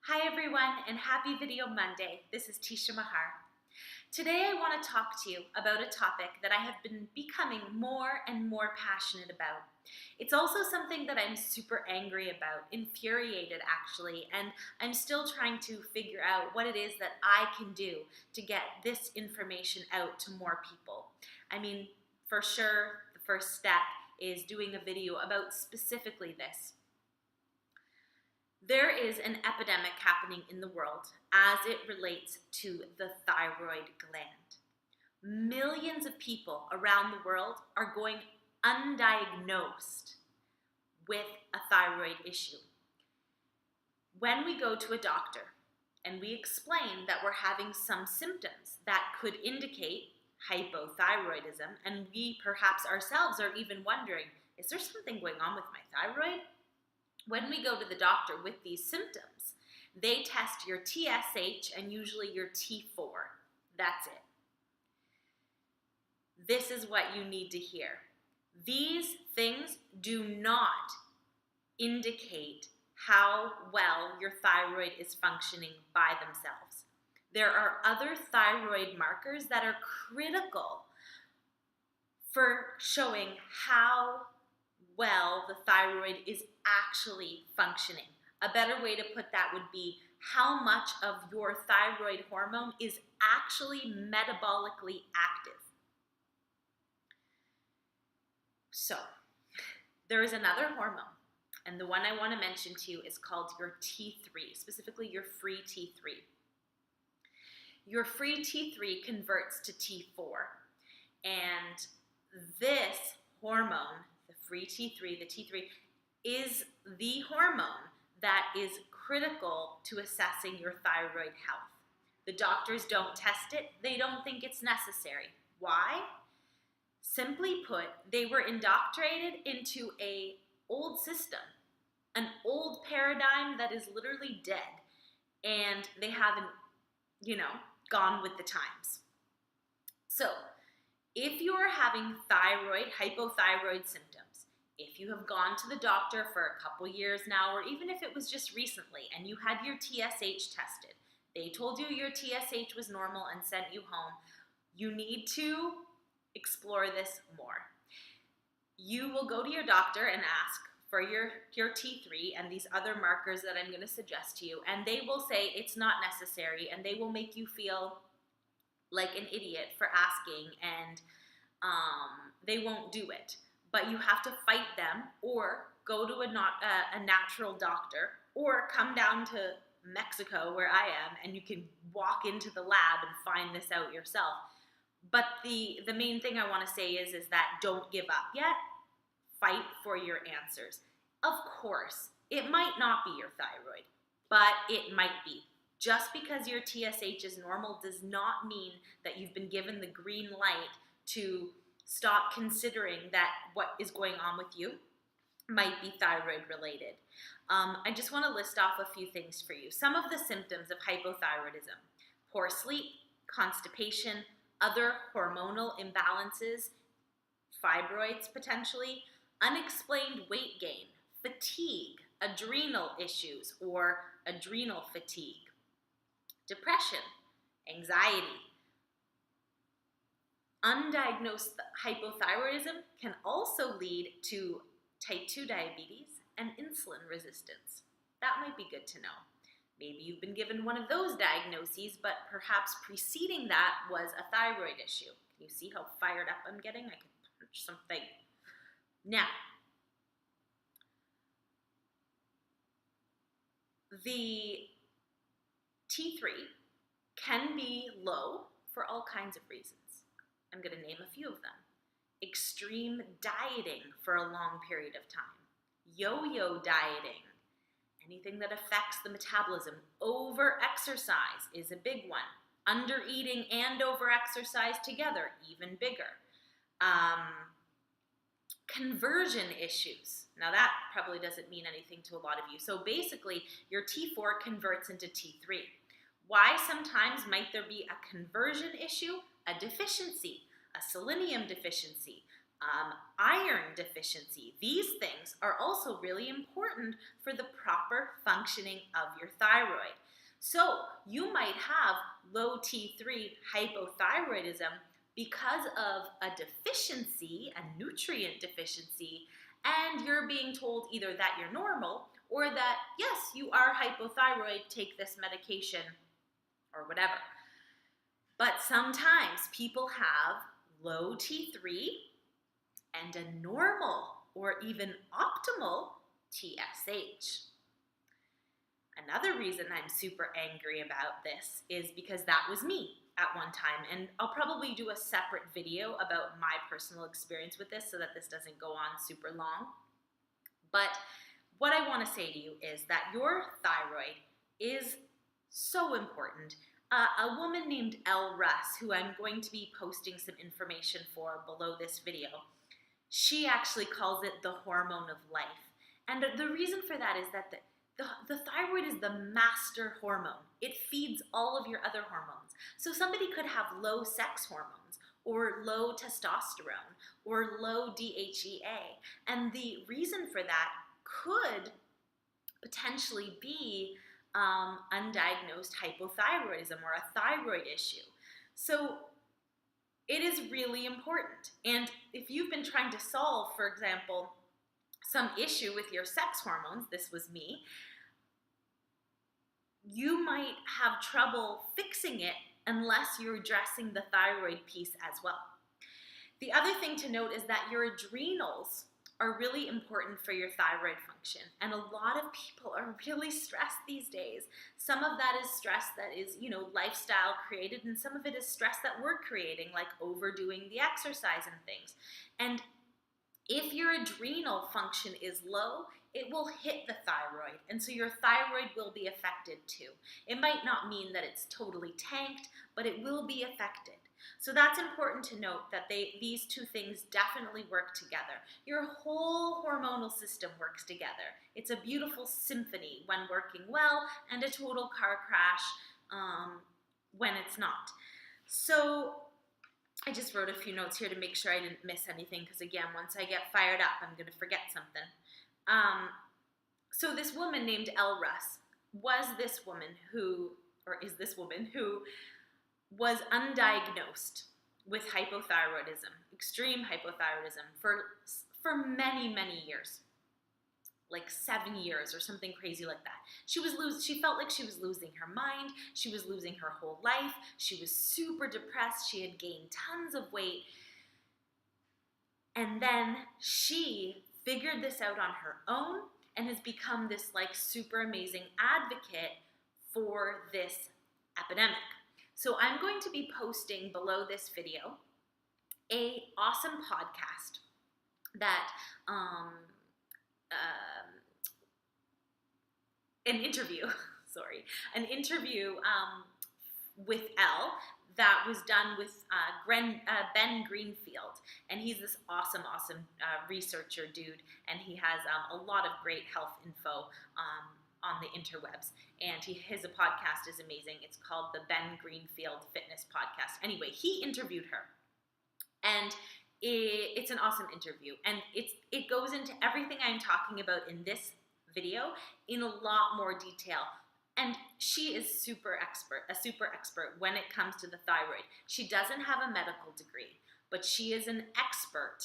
Hi everyone, and happy Video Monday. This is Tisha Mahar. Today I want to talk to you about a topic that I have been becoming more and more passionate about. It's also something that I'm super angry about, infuriated actually, and I'm still trying to figure out what it is that I can do to get this information out to more people. I mean, for sure, the first step is doing a video about specifically this. There is an epidemic happening in the world as it relates to the thyroid gland. Millions of people around the world are going undiagnosed with a thyroid issue. When we go to a doctor and we explain that we're having some symptoms that could indicate hypothyroidism, and we perhaps ourselves are even wondering, is there something going on with my thyroid? When we go to the doctor with these symptoms, they test your TSH and usually your T4. That's it. This is what you need to hear. These things do not indicate how well your thyroid is functioning by themselves. There are other thyroid markers that are critical for showing how well the thyroid is actually functioning. A better way to put that would be how much of your thyroid hormone is actually metabolically active. So, there is another hormone, and the one I want to mention to you is called your T3, specifically your free T3. Your free T3 converts to T4, and this hormone, the free T3, the T3, is the hormone that is critical to assessing your thyroid health. The doctors don't test it. They don't think it's necessary. Why? Simply put, they were indoctrinated into an old system, an old paradigm that is literally dead, and they haven't, gone with the times. So, if you are having hypothyroid symptoms, if you have gone to the doctor for a couple years now, or even if it was just recently and you had your TSH tested, they told you your TSH was normal and sent you home, you need to explore this more. You will go to your doctor and ask for your T3 and these other markers that I'm going to suggest to you, and they will say it's not necessary, and they will make you feel like an idiot for asking, and they won't do it. But you have to fight them, or go to a natural doctor, or come down to Mexico where I am, and you can walk into the lab and find this out yourself. But the main thing I want to say is that don't give up yet. Fight for your answers. Of course, it might not be your thyroid, but it might be. Just because your TSH is normal does not mean that you've been given the green light to stop considering that what is going on with you might be thyroid related. I just want to list off a few things for you. Some of the symptoms of hypothyroidism: poor sleep, constipation, other hormonal imbalances, fibroids potentially, unexplained weight gain, fatigue, adrenal issues or adrenal fatigue, depression, anxiety. Undiagnosed hypothyroidism can also lead to type 2 diabetes and insulin resistance. That might be good to know. Maybe you've been given one of those diagnoses, but perhaps preceding that was a thyroid issue. Can you see how fired up I'm getting? I could punch something. Now, the T3 can be low for all kinds of reasons. I'm going to name a few of them. Extreme dieting for a long period of time. Yo-yo dieting. Anything that affects the metabolism. Over-exercise is a big one. Under-eating and over-exercise together, even bigger. Conversion issues. Now that probably doesn't mean anything to a lot of you. So basically, your T4 converts into T3. Why sometimes might there be a conversion issue? A deficiency, a selenium deficiency, iron deficiency. These things are also really important for the proper functioning of your thyroid. So you might have low T3 hypothyroidism because of a deficiency, a nutrient deficiency, and you're being told either that you're normal or that, yes, you are hypothyroid, take this medication or whatever. But sometimes people have low T3 and a normal or even optimal TSH. Another reason I'm super angry about this is because that was me at one time, and I'll probably do a separate video about my personal experience with this so that this doesn't go on super long. But what I want to say to you is that your thyroid is so important. A woman named Elle Russ, who I'm going to be posting some information for below this video, she actually calls it the hormone of life. And the reason for that is that the thyroid is the master hormone. It feeds all of your other hormones. So somebody could have low sex hormones or low testosterone or low DHEA. And the reason for that could potentially be undiagnosed hypothyroidism or a thyroid issue. So it is really important. And if you've been trying to solve, for example, some issue with your sex hormones, this was me, you might have trouble fixing it unless you're addressing the thyroid piece as well. The other thing to note is that your adrenals are really important for your thyroid function, and a lot of people are really stressed these days. Some of that is stress that is, lifestyle created, and some of it is stress that we're creating, like overdoing the exercise and things. And if your adrenal function is low, it will hit the thyroid, and so your thyroid will be affected too. It might not mean that it's totally tanked, but it will be affected. So that's important to note that these two things definitely work together. Your whole hormonal system works together. It's a beautiful symphony when working well, and a total car crash when it's not. So I just wrote a few notes here to make sure I didn't miss anything, because again, once I get fired up, I'm going to forget something. So this woman named Elle Russ is this woman who was undiagnosed with hypothyroidism, extreme hypothyroidism, for many, many years, like 7 years or something crazy like that. She felt like she was losing her mind. She was losing her whole life. She was super depressed. She had gained tons of weight. And then she figured this out on her own and has become this super amazing advocate for this epidemic. So I'm going to be posting below this video an awesome podcast that an interview with Elle that was done with Ben Greenfield, and he's this awesome researcher dude, and he has a lot of great health info on the interwebs, and his podcast is amazing. It's called the Ben Greenfield Fitness Podcast. Anyway, he interviewed her, and it's an awesome interview, and it goes into everything I'm talking about in this video in a lot more detail. And she is a super expert when it comes to the thyroid. She doesn't have a medical degree, but she is an expert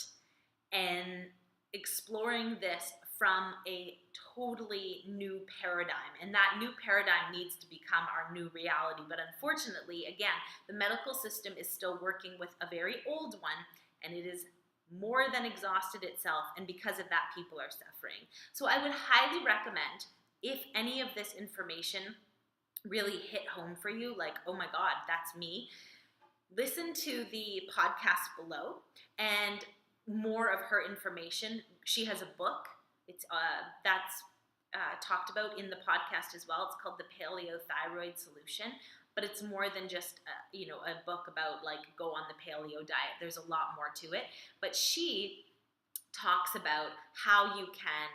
in exploring this from a totally new paradigm. And that new paradigm needs to become our new reality. But unfortunately, again, the medical system is still working with a very old one, and it is more than exhausted itself. And because of that, people are suffering. So I would highly recommend, if any of this information really hit home for you, like, oh my God, that's me, listen to the podcast below and more of her information. She has a book. It's that's talked about in the podcast as well. It's called The Paleo-Thyroid Solution, but it's more than just a book about go on the paleo diet. There's a lot more to it, but she talks about how you can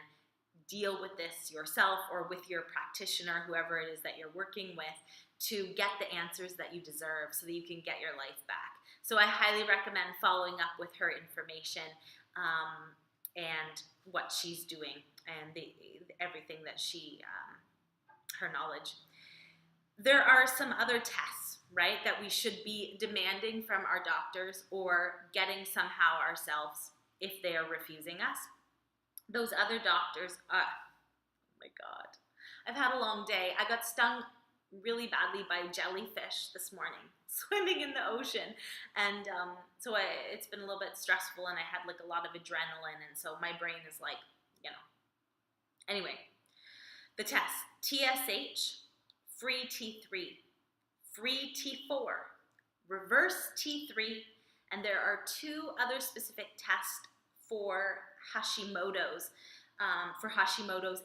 deal with this yourself or with your practitioner, whoever it is that you're working with, to get the answers that you deserve so that you can get your life back. So I highly recommend following up with her information and what she's doing and everything that her knowledge. There are some other tests, right, that we should be demanding from our doctors or getting somehow ourselves if they are refusing us. Those other doctors, oh my God. I've had a long day. I got stung really badly by jellyfish this morning, swimming in the ocean. And so it's been a little bit stressful, and I had like a lot of adrenaline, and so my brain is like, Anyway, the tests: TSH, free T3, free T4, reverse T3, and there are 2 other specific tests for Hashimoto's,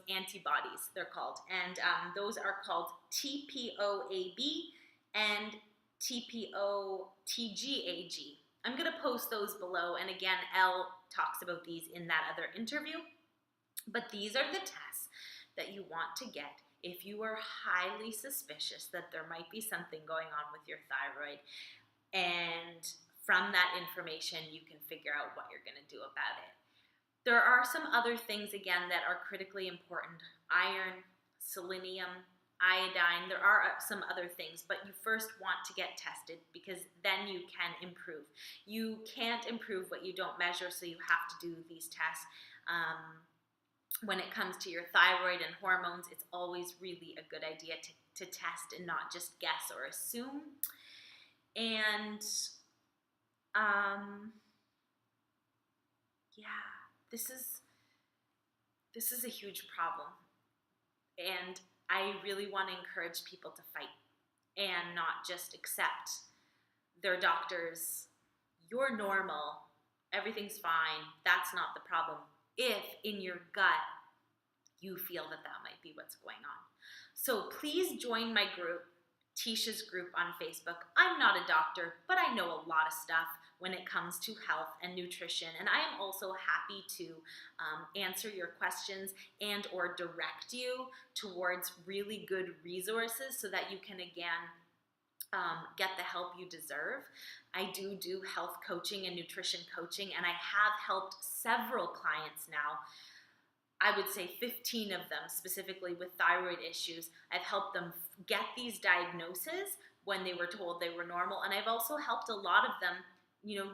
antibodies, they're called. And those are called TpoAb and TgAg. I'm going to post those below. And again, Elle talks about these in that other interview. But these are the tests that you want to get if you are highly suspicious that there might be something going on with your thyroid. And from that information, you can figure out what you're going to do about it. There are some other things, again, that are critically important. Iron, selenium, iodine. There are some other things, but you first want to get tested because then you can improve. You can't improve what you don't measure, so you have to do these tests. When it comes to your thyroid and hormones, it's always really a good idea to test and not just guess or assume. And this is a huge problem, and I really want to encourage people to fight and not just accept their doctors. You're normal, everything's fine, that's not the problem, if in your gut you feel that might be what's going on. So please join my group, Tisha's group on Facebook. I'm not a doctor, but I know a lot of stuff when it comes to health and nutrition, and I am also happy to answer your questions and or direct you towards really good resources so that you can, again, get the help you deserve. I do health coaching and nutrition coaching, and I have helped several clients now. I would say 15 of them specifically with thyroid issues. I've helped them get these diagnoses when they were told they were normal, and I've also helped a lot of them,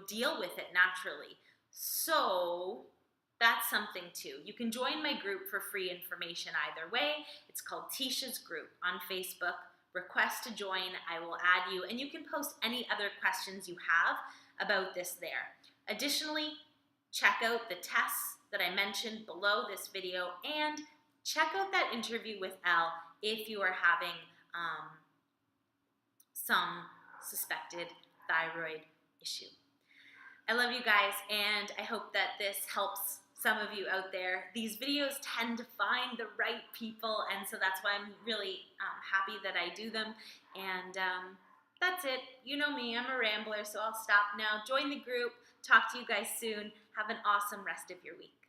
deal with it naturally. So that's something too. You can join my group for free information either way. It's called Tisha's Group on Facebook. Request to join, I will add you, and you can post any other questions you have about this there. Additionally, check out the tests that I mentioned below this video, and check out that interview with Elle if you are having some suspected thyroid issue. I love you guys, and I hope that this helps some of you out there. These videos tend to find the right people, and so that's why I'm really happy that I do them. And that's it. You know me, I'm a rambler, so I'll stop now. Join the group. Talk to you guys soon. Have an awesome rest of your week.